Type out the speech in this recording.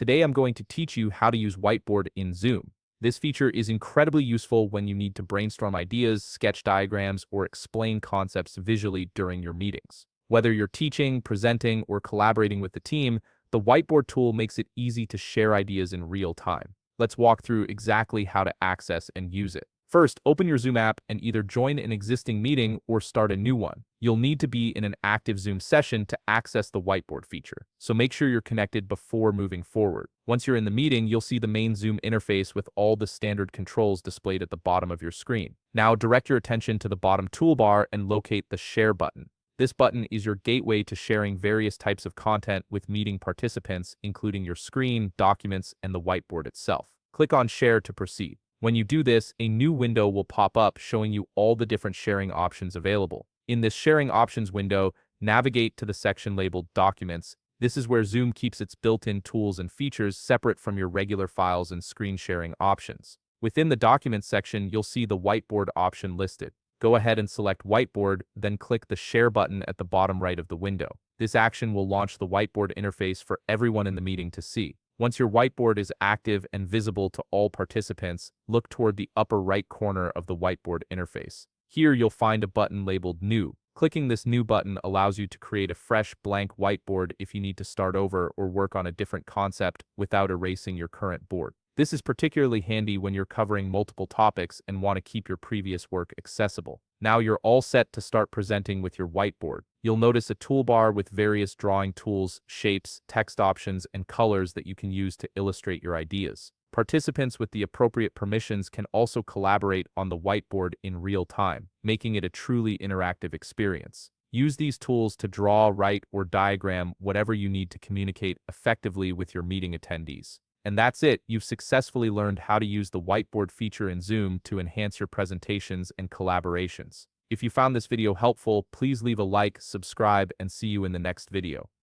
Today I'm going to teach you how to use Whiteboard in Zoom. This feature is incredibly useful when you need to brainstorm ideas, sketch diagrams, or explain concepts visually during your meetings. Whether you're teaching, presenting, or collaborating with the team, the Whiteboard tool makes it easy to share ideas in real time. Let's walk through exactly how to access and use it. First, open your Zoom app and either join an existing meeting or start a new one. You'll need to be in an active Zoom session to access the Whiteboard feature, so make sure you're connected before moving forward. Once you're in the meeting, you'll see the main Zoom interface with all the standard controls displayed at the bottom of your screen. Now, direct your attention to the bottom toolbar and locate the Share button. This button is your gateway to sharing various types of content with meeting participants, including your screen, documents, and the Whiteboard itself. Click on Share to proceed. When you do this, a new window will pop up showing you all the different sharing options available. In this sharing options window, navigate to the section labeled Documents. This is where Zoom keeps its built-in tools and features separate from your regular files and screen sharing options. Within the Documents section, you'll see the Whiteboard option listed. Go ahead and select Whiteboard, then click the Share button at the bottom right of the window. This action will launch the Whiteboard interface for everyone in the meeting to see. Once your Whiteboard is active and visible to all participants, look toward the upper right corner of the Whiteboard interface. Here you'll find a button labeled New. Clicking this New button allows you to create a fresh blank whiteboard if you need to start over or work on a different concept without erasing your current board. This is particularly handy when you're covering multiple topics and want to keep your previous work accessible. Now you're all set to start presenting with your Whiteboard. You'll notice a toolbar with various drawing tools, shapes, text options, and colors that you can use to illustrate your ideas. Participants with the appropriate permissions can also collaborate on the Whiteboard in real time, making it a truly interactive experience. Use these tools to draw, write, or diagram whatever you need to communicate effectively with your meeting attendees. And that's it. You've successfully learned how to use the Whiteboard feature in Zoom to enhance your presentations and collaborations. If you found this video helpful, please leave a like, subscribe, and see you in the next video.